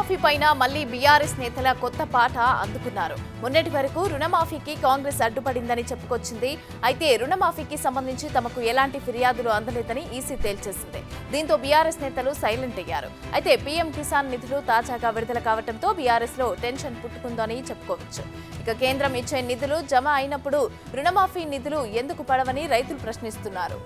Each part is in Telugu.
రుణమాఫీ పైన మళ్లీ బీఆర్ఎస్ నేతల కొత్త పాట అందుకున్నారు. మొన్నటి వరకు రుణమాఫీకి కాంగ్రెస్ అడ్డుపడిందని చెప్పుకొచ్చింది. అయితే రుణమాఫీకి సంబంధించి తమకు ఎలాంటి ఫిర్యాదులు అందలేదని ఈసీ తేల్చేసింది. దీంతో బీఆర్ఎస్ నేతలు సైలెంట్ అయ్యారు. అయితే పీఎం కిసాన్ నిధులు తాజాగా విడుదల కావడంతో బీఆర్ఎస్ లో టెన్షన్ పుట్టుకుందని చెప్పుకోవచ్చు. ఇక కేంద్రం ఇచ్చే నిధులు జమ అయినప్పుడు రుణమాఫీ నిధులు ఎందుకు పడవని రైతులు ప్రశ్నిస్తున్నారు.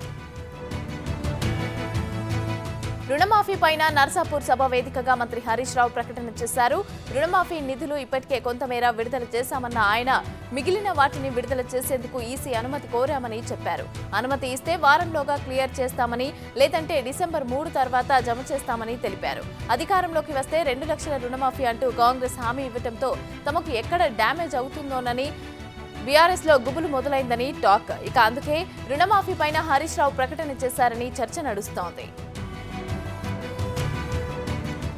రుణమాఫీ పైన నర్సాపూర్ సభ వేదికగా మంత్రి హరీష్ రావు ప్రకటన చేశారు. రుణమాఫీ నిధులు ఇప్పటికే కొంతమేర విడుదల చేశామన్న ఆయన మిగిలిన వాటిని విడుదల చేసేందుకు ఈసీ అనుమతి కోరామని చెప్పారు. అనుమతి ఇస్తే వారంలోగా క్లియర్ చేస్తామని, లేదంటే డిసెంబర్ 3 తర్వాత జమ చేస్తామని తెలిపారు. అధికారంలోకి వస్తే 2 లక్షల రుణమాఫీ అంటూ కాంగ్రెస్ హామీ ఇవ్వడంతో తమకు ఎక్కడ డ్యామేజ్ అవుతుందోనని బీఆర్ఎస్ లో గుబులు మొదలైందని టాక్. ఇక అందుకే రుణమాఫీ పైన హరీష్ రావు ప్రకటన చేశారని చర్చ నడుస్తోంది.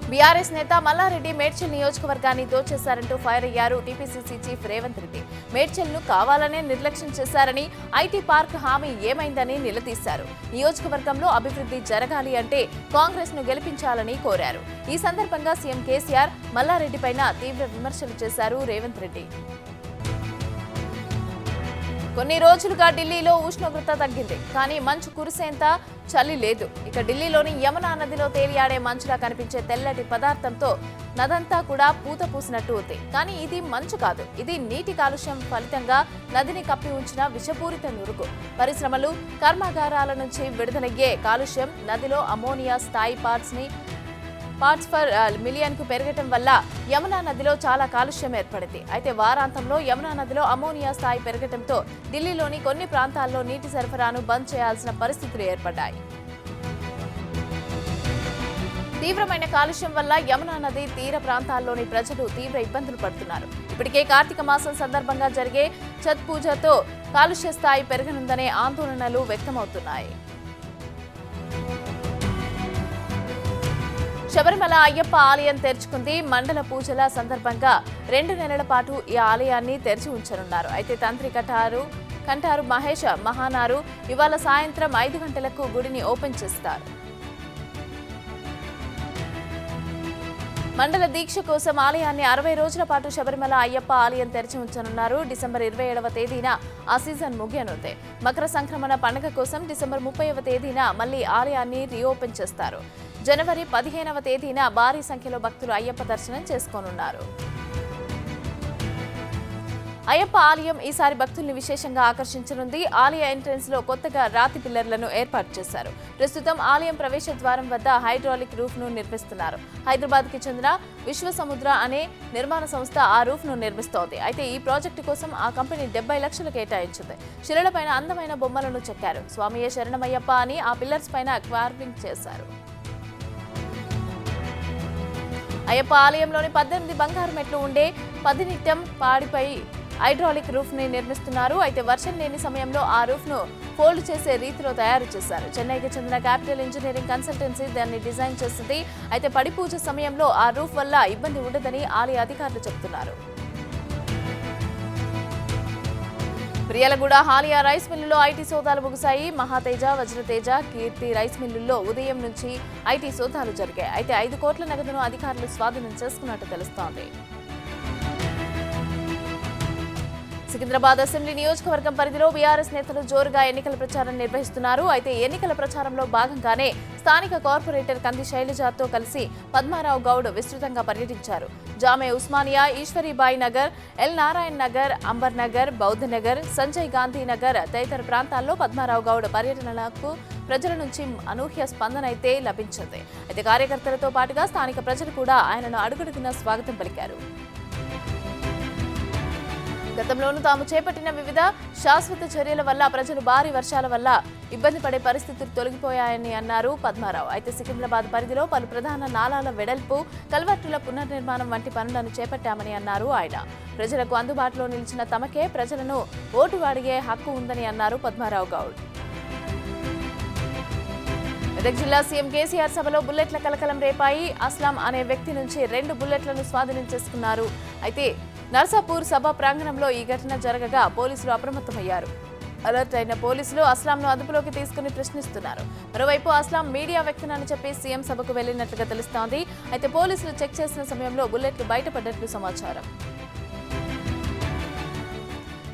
బీఆర్ఎస్ నేత మల్లారెడ్డి మేడ్చల్ నియోజకవర్గాన్ని దోచేశారంటూ ఫైర్ అయ్యారు టీపీసీసీ చీఫ్ రేవంత్ రెడ్డి. మేడ్చల్ను కావాలనే నిర్లక్ష్యం చేశారని, ఐటీ పార్క్ హామీ ఏమైందని నిలదీశారు. నియోజకవర్గంలో అభివృద్ధి జరగాలి అంటే కాంగ్రెస్ ను గెలిపించాలని కోరారు. ఈ సందర్భంగా సీఎం కేసీఆర్ మల్లారెడ్డిపైన తీవ్ర విమర్శలు చేశారు రేవంత్ రెడ్డి. కొన్ని రోజులుగా ఢిల్లీలో ఉష్ణోగ్రత తగ్గింది, కానీ మంచు కురిసేంత చలి లేదు. ఇక ఢిల్లీలోని యమునా నదిలో తేలియాడే మంచులా కనిపించే తెల్లటి పదార్థంతో నదంతా కూడా పూత పూసినట్టు ఉంది. కానీ ఇది మంచు కాదు, ఇది నీటి కాలుష్యం ఫలితంగా నదిని కప్పి ఉంచిన విషపూరిత నురుగు. పరిశ్రమలు, కర్మాగారాల నుంచి విడుదలయ్యే కాలుష్యం నదిలో అమోనియా స్థాయి పార్ట్స్ పర్ మిలియన్ కు పెరగటం వల్ల యమునా నదిలో చాలా కాలుష్యం ఏర్పడింది. అయితే వారాంతంలో యమునా నదిలో అమోనియా స్థాయి పెరగటంతో ఢిల్లీలోని కొన్ని ప్రాంతాల్లో నీటి సరఫరాను బంద్ చేయాల్సిన పరిస్థితులు ఏర్పడ్డాయి. తీవ్రమైన కాలుష్యం వల్ల యమునా నది తీర ప్రాంతాల్లోని ప్రజలు తీవ్ర ఇబ్బందులు పడుతున్నారు. ఇప్పటికే కార్తీక మాసం సందర్భంగా జరిగే ఛత్ పూజతో కాలుష్య స్థాయి పెరగనుందనే ఆందోళనలు వ్యక్తమవుతున్నాయి. శబరిమల అయ్యప్ప ఆలయం తెరుచుకుంది. మండల పూజల సందర్భంగా 2 నెలల పాటు ఈ ఆలయాన్ని తెరిచి ఉంచనున్నారు. అయితే తంత్రి కంటారు మహేష్ మహానారు ఇవాళ సాయంత్రం 5 గంటలకు గుడిని ఓపెన్ చేస్తారు. మండల దీక్ష కోసం ఆలయాన్ని 60 రోజుల పాటు శబరిమల అయ్యప్ప ఆలయం తెరిచి ఉంచనున్నారు. డిసెంబర్ 27వ తేదీన ఆ సీజన్ ముగియనుంది. మకర సంక్రమణ పండుగ కోసం డిసెంబర్ 30వ తేదీన మళ్లీ ఆలయాన్ని రీఓపెన్ చేస్తారు. జనవరి 15వ తేదీన భారీ సంఖ్యలో భక్తులు అయ్యప్ప దర్శనం చేసుకోనున్నారు. అయ్యప్ప ఆలయం ఈసారి భక్తుల్ని విశేషంగా ఆకర్షించనుంది. ఆలయ ఎంట్రెన్స్ లో కొత్తగా రాతి పిల్లర్లను ఏర్పాటు చేశారు. ప్రస్తుతం ఆలయం ప్రవేశ ద్వారం వద్ద హైడ్రాలిక్ రూఫ్ ను నిర్మిస్తున్నారు. హైదరాబాద్ కి చెందిన విశ్వసముద్ర అనే నిర్మాణ సంస్థ ఆ రూఫ్ ను నిర్మిస్తోంది. అయితే ఈ ప్రాజెక్టు కోసం ఆ కంపెనీ 70 లక్షలు కేటాయించింది. శిలలపైన అందమైన బొమ్మలను చెక్కారు. స్వామియే శరణమయ్యప్ప అని ఆ పిల్లర్స్ పైన కార్వింగ్ చేశారు. అయ్యప్ప ఆలయంలోని 18 బంగారు మెట్లు ఉండే 10 నిత్యం పాడిపై హైడ్రాలిక్ రూఫ్ ని నిర్మిస్తున్నారు. అయితే వర్షం లేని సమయంలో ఆ రూఫ్ ను ఫోల్డ్ చేసే రీతిలో తయారు చేశారు. చెన్నైకి చెందిన క్యాపిటల్ ఇంజనీరింగ్ కన్సల్టెన్సీ దాన్ని డిజైన్ చేసింది. అయితే పడి పూజ సమయంలో ఆ రూఫ్ వల్ల ఇబ్బంది ఉండదని ఆలయ అధికారులు చెబుతున్నారు. ప్రియలగూడ హాలియా రైస్ మిల్లులో ఐటీ సోదాలు ముగిశాయి. మహాతేజ, వజ్రతేజ, కీర్తి రైస్ మిల్లుల్లో ఉదయం నుంచి ఐటీ సోదాలు జరిగాయి. అయితే 5 కోట్ల నగదును అధికారులు స్వాధీనం చేసుకున్నట్టు తెలుస్తోంది. సికింద్రాబాద్ అసెంబ్లీ నియోజకవర్గం పరిధిలో బీఆర్ఎస్ నేతలు జోరుగా ఎన్నికల ప్రచారం నిర్వహిస్తున్నారు. అయితే ఎన్నికల ప్రచారంలో భాగంగానే స్థానిక కార్పొరేటర్ కంది శైలజతో కలిసి పద్మారావు గౌడ్ విస్తృతంగా పర్యటించారు. జామే ఉస్మానియా, ఈశ్వరీబాయి నగర్, ఎల్ నారాయణ్ నగర్, అంబర్ నగర్, బౌద్ధ నగర్, సంజయ్ గాంధీ నగర్ తదితర ప్రాంతాల్లో పద్మారావు గౌడ్ పర్యటనలకు ప్రజల నుంచి అనూహ్య స్పందన అయితే లభించింది. అయితే కార్యకర్తలతో పాటుగా స్థానిక ప్రజలు కూడా ఆయనను అడుగడుగునా స్వాగతం పలికారు. గతంలోనూ తాము చేపట్టిన వివిధ శాశ్వత చర్యల వల్ల ప్రజలు భారీ వర్షాల వల్ల ఇబ్బంది పడే పరిస్థితులు తొలగిపోయాయని అన్నారు పద్మారావు. అయితే సికింద్రాబాద్ పరిధిలో పలు ప్రధాన నాలాల వెడల్పు, కల్వర్టుల పునర్నిర్మాణం వంటి పనులను చేపట్టామని అన్నారు ఆయన. ప్రజలకు అందుబాటులో నిలిచిన తమకే ప్రజలను ఓటు అడిగే హక్కు ఉందని అన్నారు పద్మారావు గౌడ్. మెదక్ జిల్లా సీఎం కేసీఆర్ సభలో బుల్లెట్ల కలకలం రేపాయి. అస్లాం అనే వ్యక్తి నుంచి 2 బుల్లెట్లను స్వాధీనం చేసుకున్నారు. అయితే నర్సాపూర్ సభ ప్రాంగణంలో ఈ ఘటన జరగగా పోలీసులు అప్రమత్తమయ్యారు. అలర్ట్ అయిన పోలీసులు అస్లాంను అదుపులోకి తీసుకుని ప్రశ్నిస్తున్నారు. మరోవైపు అస్లాం మీడియా వ్యక్తినని చెప్పి సీఎం సభకు వెళ్లినట్లుగా తెలుస్తోంది. అయితే పోలీసులు చెక్ చేసిన సమయంలో బుల్లెట్లు బయటపడ్డట్లు సమాచారం.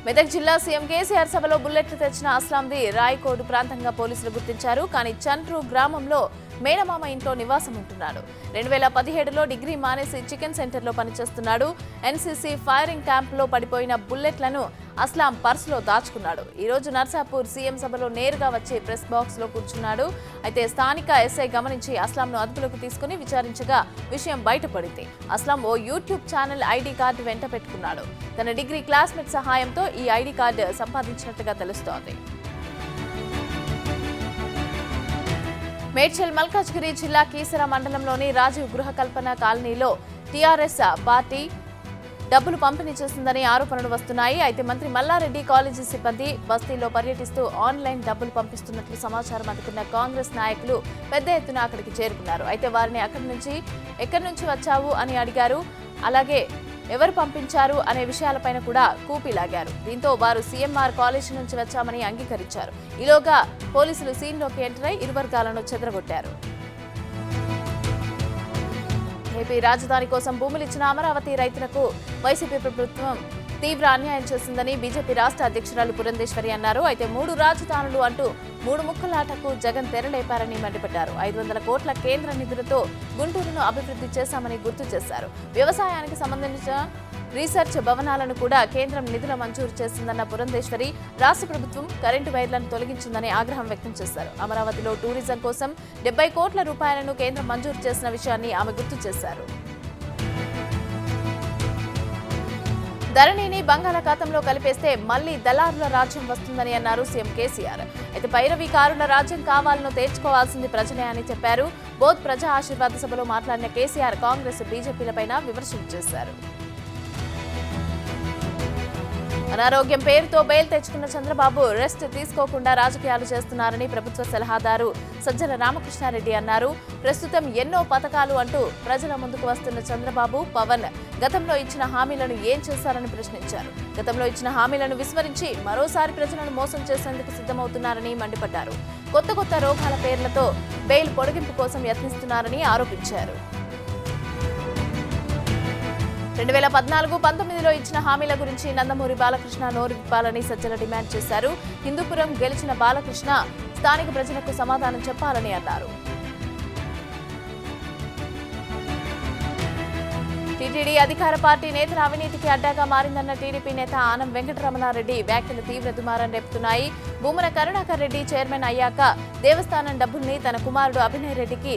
మెదక్ జిల్లా సీఎం కేసీఆర్ సభలో బుల్లెట్లు తెచ్చిన అస్లాంది రాయకోడు ప్రాంతంగా పోలీసులు గుర్తించారు. కానీ చంట్రు గ్రామంలో మేనమామ ఇంట్లో నివాసం ఉంటున్నాడు. 2017లో డిగ్రీ మానేసి చికెన్ సెంటర్లో పనిచేస్తున్నాడు. ఎన్సీసీ ఫైరింగ్ క్యాంప్లో పడిపోయిన బుల్లెట్లను అస్లాం పర్సులో దాచుకున్నాడు. ఈ రోజు నర్సాపూర్ సీఎం సభలో నేరుగా వచ్చి ప్రెస్ బాక్స్ లో కూర్చున్నాడు. అయితే స్థానిక ఎస్ఐ గమనించి అస్లాంను అదుపులోకి తీసుకుని విచారించగా విషయం బయటపడింది. అస్లాం ఓ యూట్యూబ్ ఛానల్ ఐడి కార్డు వెంట పెట్టుకున్నాడు. తన డిగ్రీ క్లాస్మేట్ సహాయంతో ఈ ఐడి కార్డు సంపాదించినట్టుగా తెలుస్తోంది. మేడ్చల్ మల్కాజ్గిరి జిల్లా కీసర మండలంలోని రాజీవ్ గృహకల్పన కాలనీలో టీఆర్ఎస్ పార్టీ డబ్బులు పంపిణీ చేసిందని ఆరోపణలు వస్తున్నాయి. అయితే మంత్రి మల్లారెడ్డి కాలేజీ సిబ్బంది బస్తీలో పర్యటిస్తూ ఆన్లైన్ డబ్బులు పంపిస్తున్నట్లు సమాచారం అందుకున్న కాంగ్రెస్ నాయకులు పెద్ద ఎత్తున అక్కడికి చేరుకున్నారు. అయితే వారిని ఎక్కడి నుంచి వచ్చావు అని అడిగారు. అలాగే ఎవరు పంపించారు అనే విషయాలపైన కూడా కూపీలాగారు. దీంతో వారు సీఎంఆర్ కాలేజీ నుంచి వచ్చామని అంగీకరించారు. ఈలోగా పోలీసులు సీన్లోకి ఎంటర్ అయి ఇరు వర్గాలను చెదరగొట్టారు. ఏపీ రాజధాని కోసం భూములు ఇచ్చిన అమరావతి రైతులకు వైసీపీ ప్రభుత్వం తీవ్ర అన్యాయం చేసిందని బీజేపీ రాష్ట్ర అధ్యక్షురాలు పురంధేశ్వరి అన్నారు. అయితే 3 రాజధానులు అంటూ 3 ముక్కలాటకు జగన్ తెరలేపారని మండిపడ్డారు. 500 కోట్ల కేంద్ర నిధులతో గుంటూరును అభివృద్ధి చేశామని గుర్తు చేశారు. వ్యవసాయానికి సంబంధించిన రీసెర్చ్ భవనాలను కూడా కేంద్రం నిధుల మంజూరు చేసిందన్న పురంధేశ్వరి రాష్ట్ర ప్రభుత్వం కరెంటు వైర్లను తొలగించిందని ఆగ్రహం వ్యక్తం చేశారు. అమరావతిలో టూరిజం కోసం 70 కోట్ల రూపాయలను కేంద్రం మంజూరు చేసిన విషయాన్ని ఆమె గుర్తు చేశారు. ధరణిని బంగాళాఖాతంలో కలిపేస్తే మళ్లీ దళారుల రాజ్యం వస్తుందని అన్నారు సీఎం కేసీఆర్. అయితే పైరవీకారుల రాజ్యం కావాలను తేల్చుకోవాల్సింది ప్రజలే అని చెప్పారు. బోధ్ ప్రజా ఆశీర్వాద సభలో మాట్లాడిన కేసీఆర్ కాంగ్రెస్ బీజేపీలపైన విమర్శలు చేశారు. అనారోగ్యం పేరుతో బెయిల్ తెచ్చుకున్న చంద్రబాబు రెస్ట్ తీసుకోకుండా రాజకీయాలు చేస్తున్నారని ప్రభుత్వ సలహాదారు సజ్జల రామకృష్ణారెడ్డి అన్నారు. ప్రస్తుతం ఎన్నో పథకాలు అంటూ ప్రజల ముందుకు వస్తున్న చంద్రబాబు, పవన్ గతంలో ఇచ్చిన హామీలను ఏం చేశారని ప్రశ్నించారు. గతంలో ఇచ్చిన హామీలను విస్మరించి మరోసారి ప్రజలను మోసం చేసేందుకు సిద్ధమవుతున్నారని మండిపడ్డారు. కొత్త రోగాల పేర్లతో బెయిల్ పొడిగింపు కోసం యత్నిస్తున్నారని ఆరోపించారు. 2014-19లో ఇచ్చిన హామీల గురించి నందమూరి బాలకృష్ణ నోరు విప్పాలని సజ్జల డిమాండ్ చేశారు. హిందూపురం గెలిచిన బాలకృష్ణ స్థానిక ప్రజలకు సమాధానం చెప్పాలని అన్నారు. టీటీడీ అధికార పార్టీ నేతల అవినీతికి అడ్డాగా మారిందన్న టీడీపీ నేత ఆనం వెంకటరమణారెడ్డి వ్యాఖ్యలు తీవ్ర దుమారం రేపుతున్నాయి. భూమన కరుణాకర్ రెడ్డి చైర్మన్ అయ్యాక దేవస్థానం డబ్బుల్ని తన కుమారుడు అభినయ్ రెడ్డికి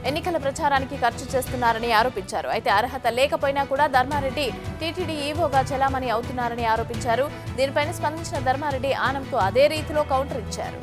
ఎన్నికల ప్రచారానికి ఖర్చు చేస్తున్నారని ఆరోపించారు. అయితే అర్హత లేకపోయినా కూడా ధర్మారెడ్డి టీటీడీ ఈవోగా చెలామణి అవుతున్నారని ఆరోపించారు. దీనిపైన స్పందించిన ధర్మారెడ్డి ఆనంకు అదే రీతిలో కౌంటర్ ఇచ్చారు.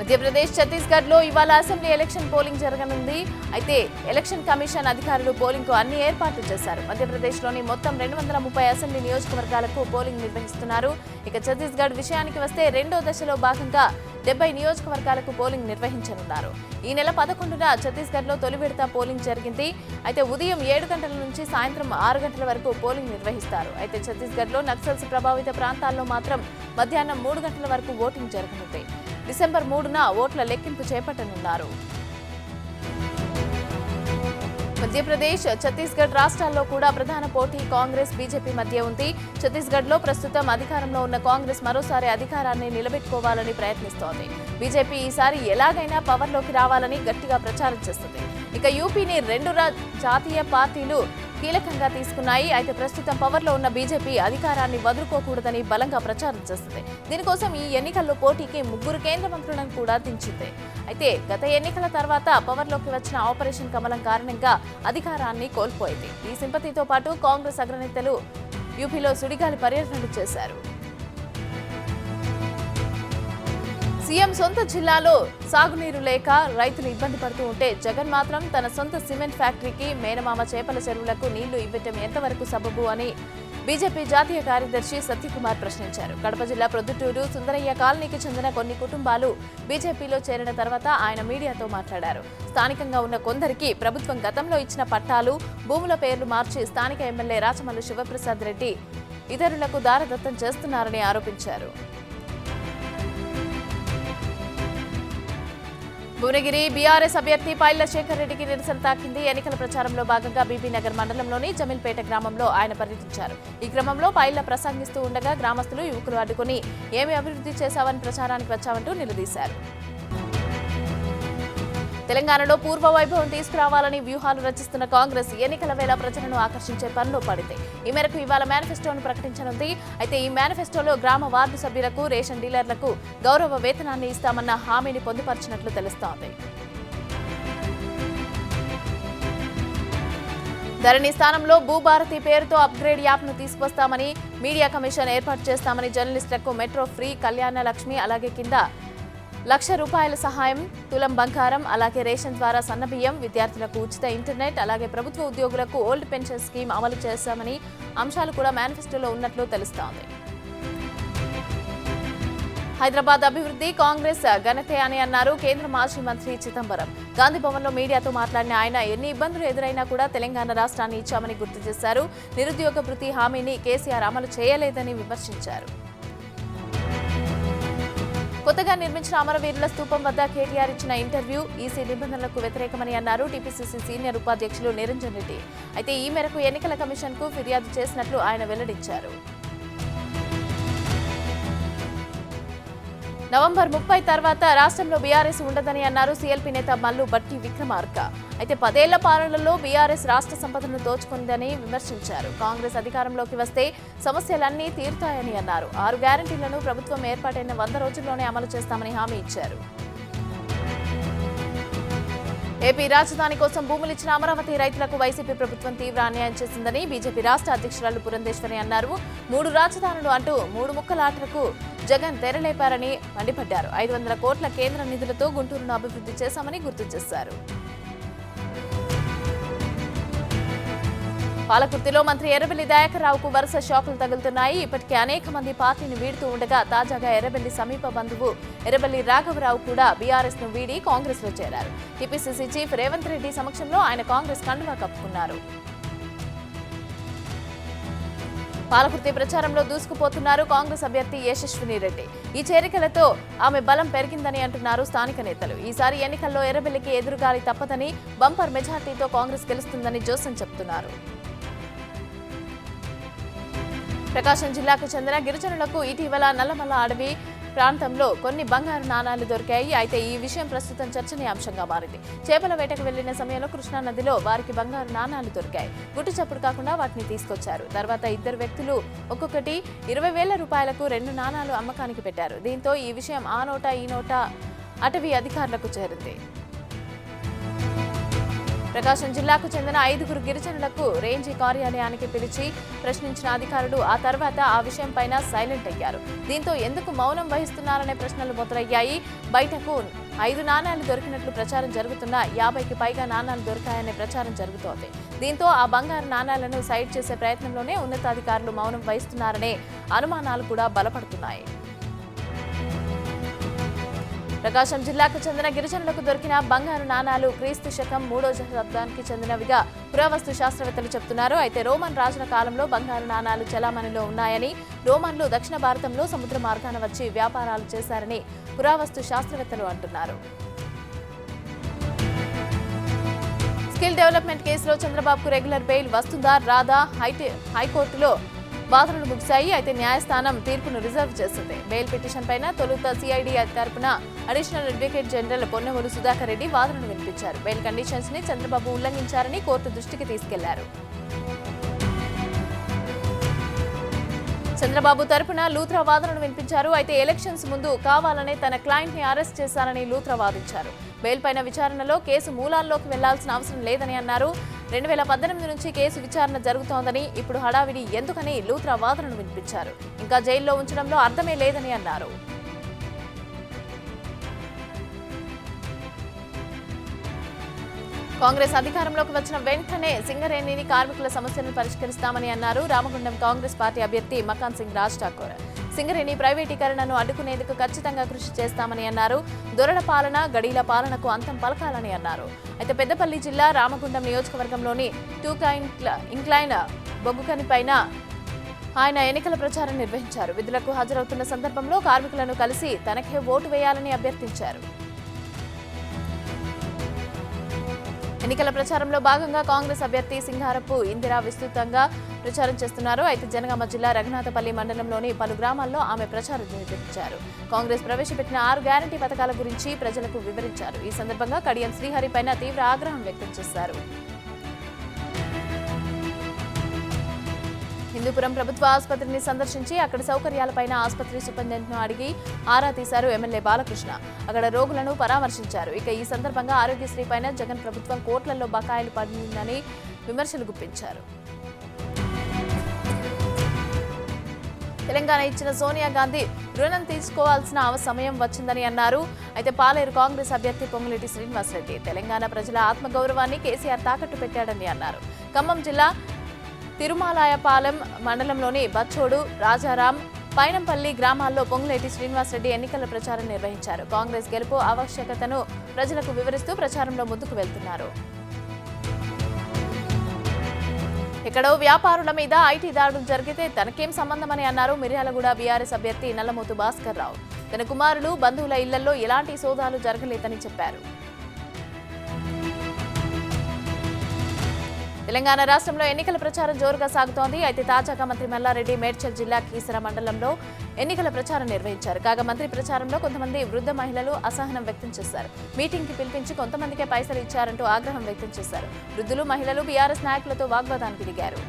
మధ్యప్రదేశ్, ఛత్తీస్గఢ్ లో ఇవాళ అసెంబ్లీ ఎలక్షన్ పోలింగ్ జరగనుంది. అయితే ఎలక్షన్ కమిషన్ అధికారులు పోలింగ్ కు అన్ని ఏర్పాట్లు చేశారు. మధ్యప్రదేశ్ లోని మొత్తం 230 అసెంబ్లీ నియోజకవర్గాలకు పోలింగ్ నిర్వహిస్తున్నారు. ఇక ఛత్తీస్గఢ్ విషయానికి వస్తే రెండో దశలో భాగంగా 70 నియోజకవర్గాలకు పోలింగ్ నిర్వహించనున్నారు. ఈ నెల 11న ఛత్తీస్గఢ్ లో తొలి విడత పోలింగ్ జరిగింది. అయితే ఉదయం 7 గంటల నుంచి సాయంత్రం 6 గంటల వరకు పోలింగ్ నిర్వహిస్తారు. అయితే ఛత్తీస్గఢ్ లో నక్సల్స్ ప్రభావిత ప్రాంతాల్లో మాత్రం మధ్యాహ్నం 3 గంటల వరకు ఓటింగ్ జరగనుంది. డిసెంబర్ 3న ఓట్ల లెక్కింపు చేపట్టనున్నారు. మధ్యప్రదేశ్, ఛత్తీస్గఢ్ రాష్ట్రాల్లో కూడా ప్రధాన పోటీ కాంగ్రెస్, బీజేపీ మధ్య ఉంది. ఛత్తీస్గఢ్ లో ప్రస్తుతం అధికారంలో ఉన్న కాంగ్రెస్ మరోసారి అధికారాన్ని నిలబెట్టుకోవాలని ప్రయత్నిస్తోంది. బీజేపీ ఈసారి ఎలాగైనా పవర్లోకి రావాలని గట్టిగా ప్రచారం చేస్తుంది. ఇక యూపీని 2 జాతీయ పార్టీలు కీలకంగా తీసుకున్నాయి. అయితే ప్రస్తుతం పవర్లో ఉన్న బీజేపీ అధికారాన్ని వదులుకోకూడదని బలంగా ప్రచారం చేస్తుంది. దీనికోసం ఈ ఎన్నికల్లో పోటీకి 3 కేంద్ర మంత్రులను కూడా దించింది. అయితే గత ఎన్నికల తర్వాత పవర్లోకి వచ్చిన ఆపరేషన్ కమలం కారణంగా అధికారాన్ని కోల్పోయింది. ఈ సింపతితో పాటు కాంగ్రెస్ అగ్రనేతలు యూపీలో సుడిగాలి పర్యటనలు చేశారు. సీఎం సొంత జిల్లాలో సాగునీరు లేక రైతులు ఇబ్బంది పడుతూ ఉంటే జగన్ మాత్రం తన సొంత సిమెంట్ ఫ్యాక్టరీకి మేనమామ చేపల చెరువులకు నీళ్లు ఇవ్వటం ఎంతవరకు సబబు అని బీజేపీ జాతీయ కార్యదర్శి సత్యకుమార్ ప్రశ్నించారు. కడప జిల్లా ప్రొద్దుటూరు సుందరయ్య కాలనీకి చెందిన కొన్ని కుటుంబాలు బీజేపీలో చేరిన తర్వాత ఆయన మీడియాతో మాట్లాడారు. స్థానికంగా ఉన్న కొందరికి ప్రభుత్వం గతంలో ఇచ్చిన పట్టాలు, భూముల పేర్లు మార్చి స్థానిక ఎమ్మెల్యే రాచమల్లు శివప్రసాద్ రెడ్డి ఇతరులకు దారదత్తం చేస్తున్నారని ఆరోపించారు. భువనగిరి బీఆర్ఎస్ అభ్యర్థి పైళ్ల శేఖర్ రెడ్డికి నిరసన తాకింది. ఎన్నికల ప్రచారంలో భాగంగా బీబీనగర్ మండలంలోని జమీల్పేట గ్రామంలో ఆయన పర్యటించారు. ఈ క్రమంలో పైళ్ల ప్రసంగిస్తూ ఉండగా గ్రామస్తులు యువకులు అడ్డుకుని ఏమి అభివృద్ధి చేశావని ప్రచారానికి వచ్చామంటూ నిలదీశారు. తెలంగాణలో పూర్వ వైభవం తీసుకురావాలని వ్యూహాలు రచిస్తున్న కాంగ్రెస్ ఎన్నికల వేళ ప్రజలను ఆకర్షించే పనిలో పడింది. ఈ మేరకు ఇవాళ మేనిఫెస్టోను ప్రకటించనుంది. అయితే ఈ మేనిఫెస్టోలో గ్రామ వార్డు సభ్యులకు, రేషన్ డీలర్లకు గౌరవ వేతనాన్ని ఇస్తామన్న హామీని పొందుపరిచినట్లు తెలుస్తోంది. ధరణి స్థానంలో భూభారతి పేరుతో అప్గ్రేడ్ యాప్ను తీసుకొస్తామని, మీడియా కమిషన్ ఏర్పాటు చేస్తామని, జర్నలిస్టులకు మెట్రో ఫ్రీ, కళ్యాణ లక్ష్మి, అలాగే కింద ₹1,00,000 సహాయం, తులం బంగారం, అలాగే రేషన్ ద్వారా సన్నబియ్యం, విద్యార్థులకు ఉచిత ఇంటర్నెట్, అలాగే ప్రభుత్వ ఉద్యోగులకు ఓల్డ్ పెన్షన్ స్కీమ్ అమలు చేశామని అంశాలు కూడా మేనిఫెస్టోలో ఉన్నట్లు తెలుస్తోంది. హైదరాబాద్ అభివృద్ధి కాంగ్రెస్ ఘనతే అని అన్నారు కేంద్ర మాజీ మంత్రి చిదంబరం. గాంధీభవన్లో మీడియాతో మాట్లాడిన ఆయన ఎన్ని ఇబ్బందులు ఎదురైనా కూడా తెలంగాణ రాష్ట్రాన్ని ఇచ్చామని గుర్తు చేశారు. నిరుద్యోగ భృతి హామీని కేసీఆర్ అమలు చేయలేదని విమర్శించారు. కొత్తగా నిర్మించిన అమరవీరుల స్తూపం వద్ద కేటీఆర్ ఇచ్చిన ఇంటర్వ్యూ ఈసీ నిబంధనలకు వ్యతిరేకమని అన్నారు టీపీసీసీ సీనియర్ ఉపాధ్యక్షులు నిరంజన్ రెడ్డి. అయితే ఈ మేరకు ఎన్నికల కమిషన్కు ఫిర్యాదు చేసినట్లు ఆయన వెల్లడించారు. నవంబర్ 30 తర్వాత రాష్ట్రంలో బీఆర్ఎస్ ఉండదని అన్నారు సీఎల్పీ నేత మల్లు భట్టి విక్రమార్క. అయితే 10 ఏళ్ల పాలనలో బీఆర్ఎస్ రాష్ట్ర సంపదను దోచుకుందని విమర్శించారు. కాంగ్రెస్ అధికారంలోకి వస్తే సమస్యలన్నీ తీరుతాయని అన్నారు. 6 గ్యారంటీలను ప్రభుత్వం ఏర్పాటైన 100 రోజుల్లోనే అమలు చేస్తామని హామీ ఇచ్చారు. ఏపీ రాజధాని కోసం భూములిచ్చిన అమరావతి రైతులకు వైసీపీ ప్రభుత్వం తీవ్ర అన్యాయం చేసిందని బీజేపీ రాష్ట్ర అధ్యక్షురాలు పురంధేశ్వరి అన్నారు. 3 రాజధానులు అంటూ 3 ముక్కల ఆటలకు జగన్ తెరలేపారని మండిపడ్డారు. 500 కోట్ల కేంద్ర నిధులతో గుంటూరును అభివృద్ధి చేశామని గుర్తు చేశారు. పాలకుర్తిలో మంత్రి ఎర్రబెల్లి దయాకర్ రావుకు వరుస షాకులు తగులుతున్నాయి. ఇప్పటికే అనేక మంది పార్టీని వీడుతూ ఉండగా తాజాగా ఎర్రబెల్లి సమీప బంధువు ఎర్రబెల్లి రాఘవరావు కూడా బీఆర్ఎస్ ను వీడి కాంగ్రెస్ లో చేరారు. టీపీసీసీ చీఫ్ రేవంత్ రెడ్డి సమక్షంలో ఆయన కాంగ్రెస్ కండువా కప్పుకున్నారు. పాలకుర్తి ప్రచారంలో దూసుకుపోతున్నారు కాంగ్రెస్ అభ్యర్థి యశస్విని రెడ్డి. ఈ చేరికలతో ఆమె బలం పెరిగిందని అంటున్నారు స్థానిక నేతలు. ఈసారి ఎన్నికల్లో ఎర్రబెల్లికి ఎదురుగాలి తప్పదని, బంపర్ మెజార్టీతో కాంగ్రెస్ గెలుస్తుందని జోసెన్ చెబుతున్నారు. ప్రకాశం జిల్లాకు చెందిన గిరిజనులకు ఇటీవల నల్లమల్ల అడవి ప్రాంతంలో కొన్ని బంగారు నాణాలు దొరికాయి. అయితే ఈ విషయం ప్రస్తుతం చర్చనీయాంశంగా మారింది. చేపల వేటకు వెళ్లిన సమయంలో కృష్ణా నదిలో వారికి బంగారు నాణాలు దొరికాయి. గుట్టు చప్పుడు కాకుండా వాటిని తీసుకొచ్చారు. తర్వాత 2 వ్యక్తులు ఒక్కొక్కటి ₹20,000కు 2 నాణాలు అమ్మకానికి పెట్టారు. దీంతో ఈ విషయం ఆ నోట ఈ నోట అటవీ అధికారులకు చేరింది. ప్రకాశం జిల్లాకు చెందిన 5 గిరిజనులకు రేంజీ కార్యాలయానికి పిలిచి ప్రశ్నించిన అధికారులు ఆ తర్వాత ఆ విషయంపైన సైలెంట్ అయ్యారు. దీంతో ఎందుకు మౌనం వహిస్తున్నారనే ప్రశ్నలు మొదలయ్యాయి. బయటకు 5 నాణాలు దొరికినట్లు ప్రచారం జరుగుతున్నా 50కి పైగా నాణాలు దొరికాయనే ప్రచారం జరుగుతోంది. దీంతో ఆ బంగారు నాణాలను సైడ్ చేసే ప్రయత్నంలోనే ఉన్నతాధికారులు మౌనం వహిస్తున్నారనే అనుమానాలు కూడా బలపడుతున్నాయి. ప్రకాశం జిల్లాకు చెందిన గిరిజనులకు దొరికిన బంగారు నాణాలు క్రీస్తు శకం 3వ శతాబ్దానికి చెందినవిగా పురావస్తు శాస్త్రవేత్తలు చెబుతున్నారు. అయితే రోమన్ రాజుల కాలంలో బంగారు నాణాలు చలామణిలో ఉన్నాయని, రోమన్లు దక్షిణ భారతంలో సముద్ర మార్గాన వచ్చి వ్యాపారాలు చేశారని పురావస్తు శాస్త్రవేత్తలు అంటున్నారు. స్కిల్ డెవలప్మెంట్ కేసులో చంద్రబాబుకు రెగ్యులర్ బెయిల్ వస్తుందా రాదా? హైకోర్టులో వాదనలు ముగిశాయి. అయితే న్యాయస్థానం తీర్పును రిజర్వ్ చేసింది. బెయిల్ పిటిషన్ పైన తొలుత సిఐడి తరపున additional advocate general Ponnavolu Sudhakar Reddy వాదనలు వినిపించారు. బెయిల్ కండిషన్స్ ని చంద్రబాబు ఉల్లంఘించారని కోర్టు దృష్టికి తీసుకెళ్లారు. చంద్రబాబు తరపున లూత్రా వాదనలు వినిపించారు. అయితే ఎలక్షన్స్ ముందు కావాలనే తన క్లయింట్ ని అరెస్ట్ చేశారని లూత్రా వాదించారు. బెయిల్ పైన విచారణలో కేసు మూలాల్లోకి వెళ్లాల్సిన అవసరం లేదని అన్నారు. 2018 నుంచి కేసు విచారణ జరుగుతోందని, ఇప్పుడు హడావిడి ఎందుకని లూత్రా వాదనలు వినిపించారు. ఇంకా జైల్లో ఉంచడంలో అర్థమే లేదని అన్నారు. కాంగ్రెస్ అధికారంలోకి వచ్చిన వెంటనే సింగరేణిని కార్మికుల సమస్యలను పరిష్కరిస్తామని అన్నారు రామగుండం కాంగ్రెస్ పార్టీ అభ్యర్థి మకాన్ సింగ్ రాజ్ ఠాకూర్. సింగరేణి ప్రైవేటీకరణను అడ్డుకునేందుకు ఖచ్చితంగా కృషి చేస్తామని అన్నారు. దొరల పాలన, గడీల పాలనకు అంతం పలకాలని అన్నారు. అయితే పెద్దపల్లి జిల్లా రామగుండం నియోజకవర్గంలోని 2 ఇంక్లైన్ బొగ్గుకని పైన ఆయన ఎన్నికల ప్రచారం నిర్వహించారు. విధులకు హాజరవుతున్న సందర్భంలో కార్మికులను కలిసి తనకే ఓటు వేయాలని అభ్యర్థించారు. ఎన్నికల ప్రచారంలో భాగంగా కాంగ్రెస్ అభ్యర్థి సింగారపు ఇందిరా విస్తృతంగా ప్రచారం చేస్తున్నారు. అయితే జనగామ జిల్లా రఘునాథపల్లి మండలంలోని పలు గ్రామాల్లో ఆమె ప్రచారం నిర్వహించారు. కాంగ్రెస్ ప్రవేశపెట్టిన 6 గ్యారంటీ పథకాల గురించి ప్రజలకు వివరించారు. ఈ సందర్భంగా కడియం శ్రీహరి పైన తీవ్ర ఆగ్రహం వ్యక్తం చేశారు. హిందూపురం ప్రభుత్వ ఆసుపత్రిని సందర్శించి అక్కడి సౌకర్యాలపైన ఆసుపత్రి సూపరింటెండెంట్ను అడిగి ఆరా తీశారు ఎమ్మెల్యే బాలకృష్ణ. అక్కడ రోగులను పరామర్శించారు. ఇక ఈ సందర్భంగా ఆరోగ్యశ్రీ పైన జగన్ ప్రభుత్వం కోట్లలో బకాయిలు పడిందని విమర్శలు గుప్పించారు. తెలంగాణ ఇచ్చిన సోనియా గాంధీ రుణం తీసుకోవాల్సిన సమయం వచ్చిందని అన్నారు. అయితే పాలేరు కాంగ్రెస్ అభ్యర్థి పొంగులేటి శ్రీనివాసరెడ్డి తెలంగాణ ప్రజల ఆత్మగౌరవాన్ని కేసీఆర్ తాకట్టు పెట్టాడని అన్నారు. ఖమ్మం జిల్లా తిరుమలాయపాలెం మండలంలోని బచ్చోడు, రాజారాం, పైనంపల్లి గ్రామాల్లో పొంగులేటి శ్రీనివాసరెడ్డి ఎన్నికల ప్రచారం నిర్వహించారు. కాంగ్రెస్ గెలుపు ఆవశ్యకతను ప్రజలకు వివరిస్తూ ప్రచారంలో ముందుకు వెళ్తున్నారు. ఎక్కడో వ్యాపారుల మీద ఐటీ దాడులు జరిగితే తనకేం సంబంధమని అన్నారు మిర్యాలగూడ బీఆర్ఎస్ అభ్యర్థి నల్లమోతు భాస్కర్ రావు. తన కుమారులు, బంధువుల ఇళ్లలో ఎలాంటి సోదాలు జరగలేదని చెప్పారు. తెలంగాణ రాష్ట్రంలో ఎన్నికల ప్రచారం జోరుగా సాగుతోంది. అయితే తాజాగా మంత్రి మల్లారెడ్డి మేడ్చల్ జిల్లా కీసర మండలంలో ఎన్నికల ప్రచారం నిర్వహించారు. కాగా మంత్రి ప్రచారంలో కొంతమంది వృద్ధ మహిళలు అసహనం వ్యక్తం చేశారు. మీటింగ్ కి పిలిపించి కొంతమందికే పైసలు ఇచ్చారంటూ ఆగ్రహం వ్యక్తం చేశారు. వృద్ధులు, మహిళలు బీఆర్ఎస్ నాయకులతో వాగ్వాదానికి దిగారు.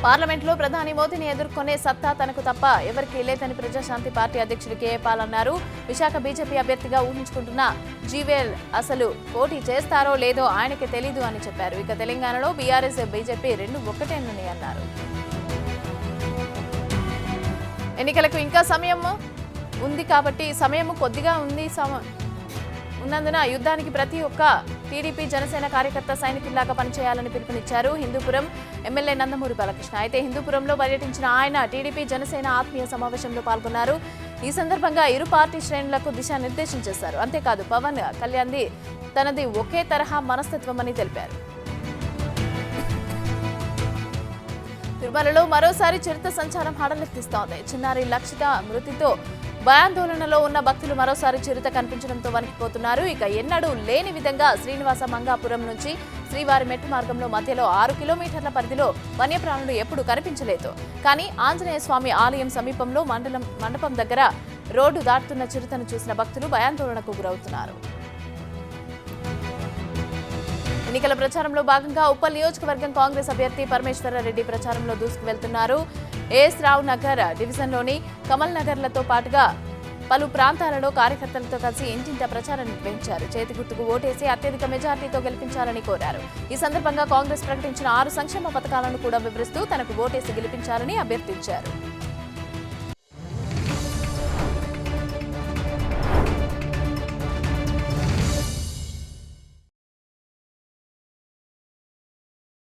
పార్లమెంట్లో ప్రధాని మోదీని ఎదుర్కొనే సత్తా తనకు తప్ప ఎవరికీ లేదని ప్రజాశాంతి పార్టీ అధ్యక్షుడు కేఏ పాల్ అన్నారు. విశాఖ బీజేపీ అభ్యర్థిగా ఊహించుకుంటున్న జీవేల్ అసలు పోటీ చేస్తారో లేదో ఆయనకే తెలీదు అని చెప్పారు. ఇక తెలంగాణలో బీఆర్ఎస్, బీజేపీ రెండు ఒక్కటేనని అన్నారు. ఎన్నికలకు ఇంకా సమయం ఉంది కాబట్టి సమయం కొద్దిగా ఉన్నందున యుద్ధానికి ప్రతి ఒక్క టీడీపీ, జనసేన కార్యకర్త సైనికుల్లాగా పనిచేయాలని పిలుపునిచ్చారు హిందూపురం ఎమ్మెల్యే నందమూరి బాలకృష్ణ. అయితే హిందూపురంలో పర్యటించిన ఆయన టీడీపీ, జనసేన ఆత్మీయ సమావేశంలో పాల్గొన్నారు. ఈ సందర్భంగా ఇరు పార్టీ శ్రేణులకు దిశానిర్దేశం చేశారు. అంతేకాదు పవన్ కళ్యాణ్ది తనది ఒకే తరహా మనస్తత్వమని తెలిపారు. తిరుమలలో మరోసారి చరిత్ర సంచారం హడలెత్తిస్తోంది. చిన్నారి లక్షిత మృతితో భయాందోళనలో ఉన్న భక్తులు మరోసారి చిరుత కనిపించడంతో వణికిపోతున్నారు. ఇక ఎన్నడూ లేని విధంగా శ్రీనివాస మంగాపురం నుంచి శ్రీవారి మెట్టు మార్గంలో మధ్యలో 6 కిలోమీటర్ల పరిధిలో వన్యప్రాణులు ఎప్పుడూ కనిపించలేదు. కానీ ఆంజనేయ స్వామి ఆలయం సమీపంలో మండపం దగ్గర రోడ్డు దాటుతున్న చిరుతను చూసిన భక్తులు భయాందోళనకు గురవుతున్నారు. ఎన్నికల ప్రచారంలో భాగంగా ఉప్పల్ నియోజకవర్గం కాంగ్రెస్ అభ్యర్థి పరమేశ్వరరెడ్డి ప్రచారంలో దూసుకు వెళ్తున్నారు. ఏఎస్ రావు నగర్ డివిజన్లోని కమల్ నగర్లతో పాటుగా పలు ప్రాంతాలలో కార్యకర్తలతో కలిసి ఇంటింటా ప్రచారం నిర్వహించారు. చేతి గుర్తుకు ఓటేసి అత్యధిక మెజార్టీతో గెలిపించాలని కోరారు. ఈ సందర్భంగా కాంగ్రెస్ ప్రకటించిన 6 సంక్షేమ పథకాలను కూడా వివరిస్తూ తనకు ఓటేసి గెలిపించాలని అభ్యర్థించారు.